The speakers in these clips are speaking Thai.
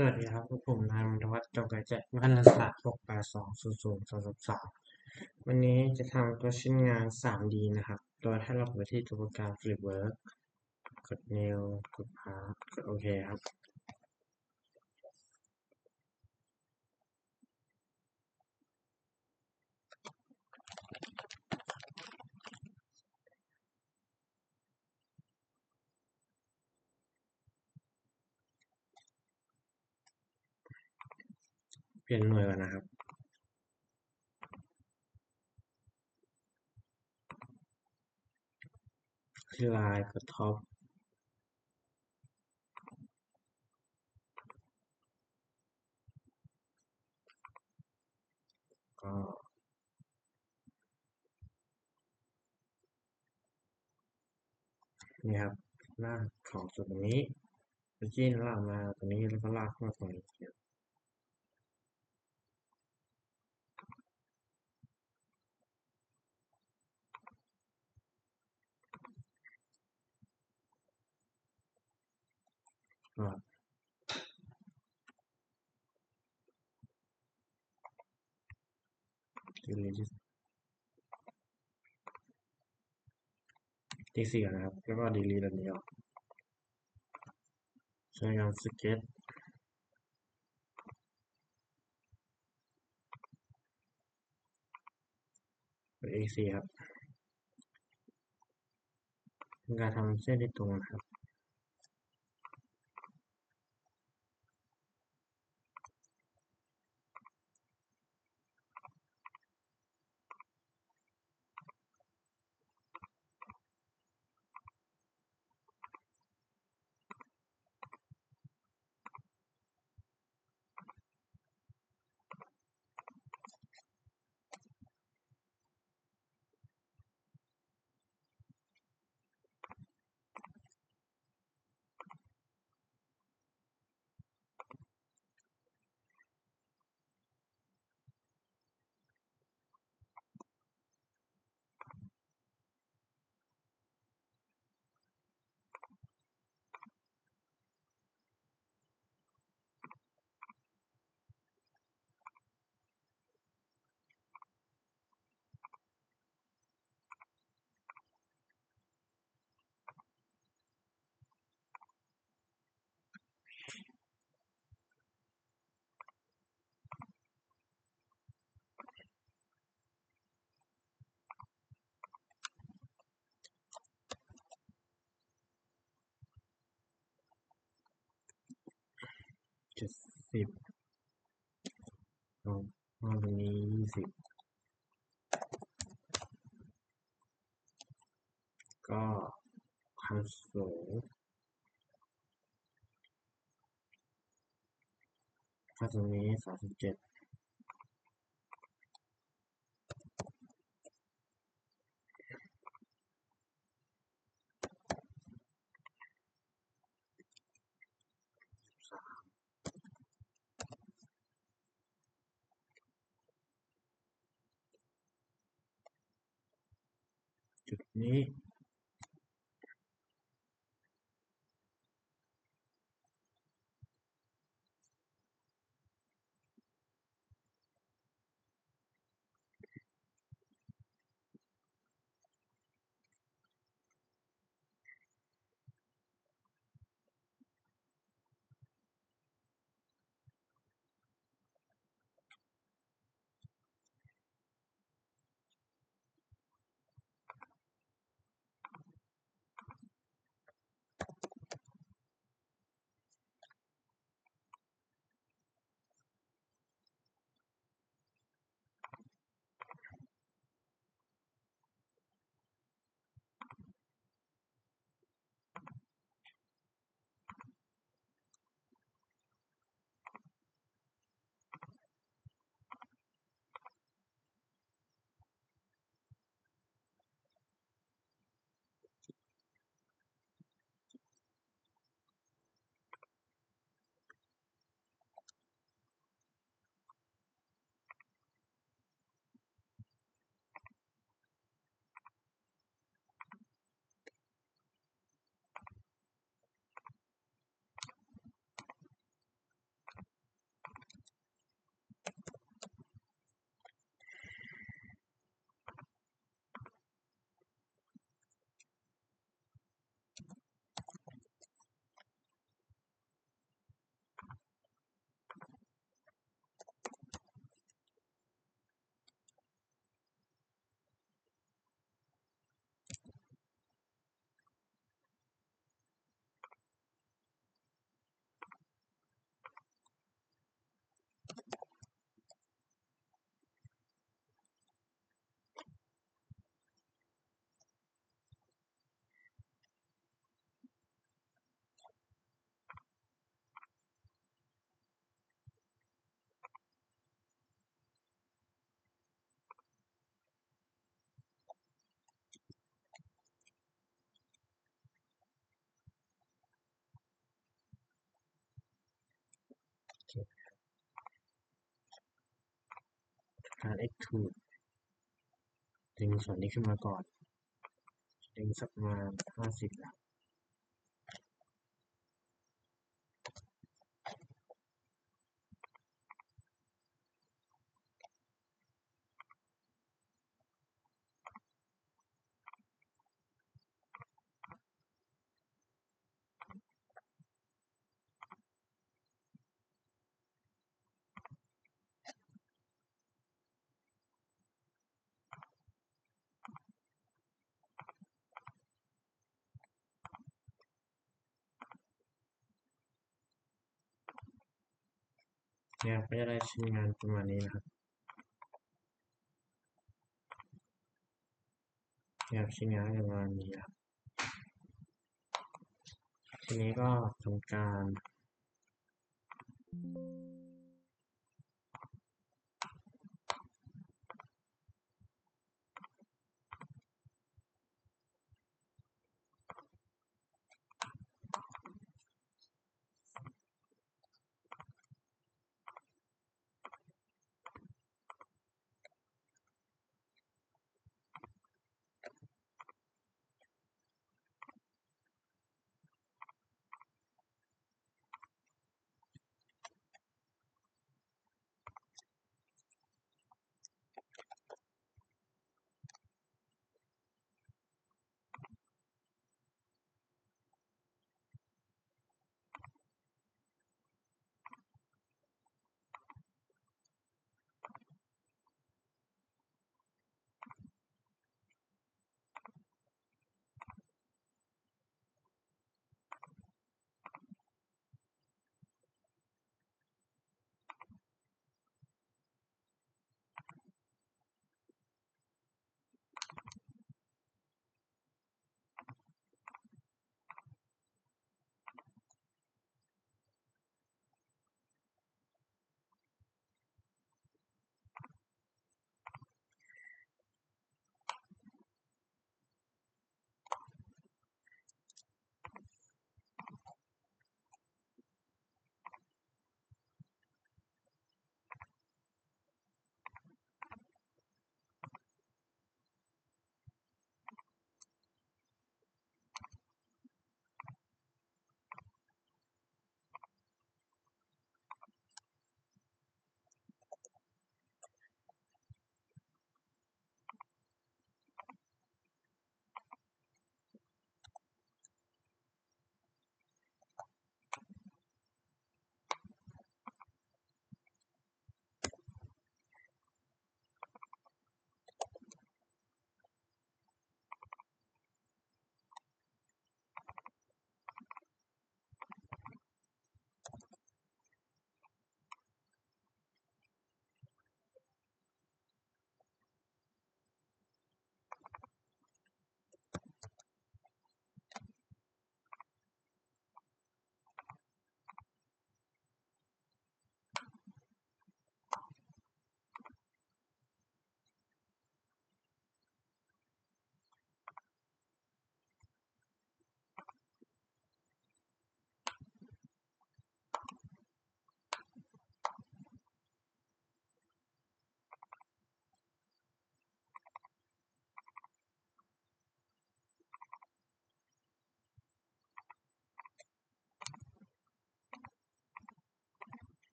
สวัสดีครับผมนายมนวัฒน์จงไกรแจ้วรรณศาสตร์6820023วันนี้จะทำตัวชิ้นงาน 3D นะครับโดยให้เราไปที่ตัวโปรแกรม Flipwork กด New กด Part กดโอเคครับเปลี่ยนหน่วยก่อนนะครับที่ลายกดท็อปก็นี่ครับลากของส่วนตรงนี้ไปจิ้นลากมาตรงนี้แล้วก็ลากมาตรงนี้ก็ติ๊ก4ก่อนนะครับแล้วก็ delete อันนี้ออกใช้งาน Sketch กด A4 ครับเป็นการทำเส้นที่ตรงนะครับ70ตรงนี้20ก็ความสูงตรงนี้37จุดนี้ เคการ extrude ดึงส่วนนี้ขึ้นมาก่อนดึงสักประมาณ50แล้วเนี่ยก็จะได้ชิ้นงานประมาณนี้นะครับเนี่ยชิ้นงานประมาณนี้ครับทีนี้ก็ทำการ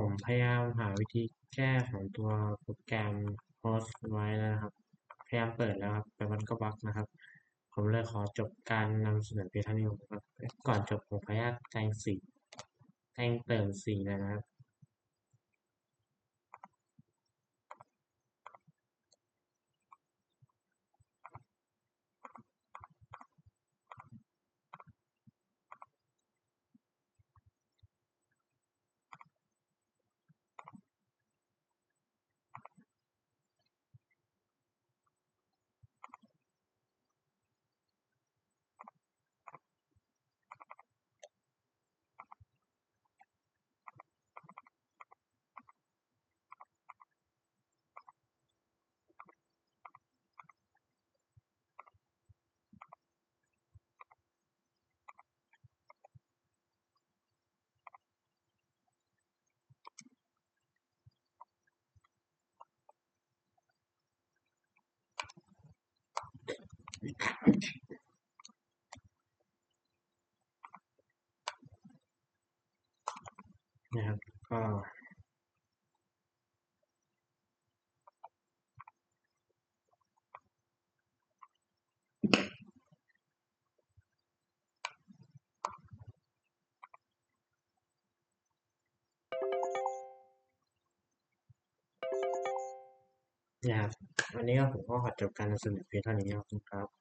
ผมพยายามหาวิธีแก้ของตัวโปรแกรม Host ไว้แล้วนะครับ พยายามเปิดแล้วครับ แต่มันก็บักนะครับ ผมเลยขอจบการนำเสนอเพียงเท่านี้ครับ ก่อนจบผมขออนุญาตแต่งเติมสีเลยนะครับนะครับ ก็นะครับวันนี้ก็ผมก็ขอจบการนำเสนอเพียงเท่านี้ครับ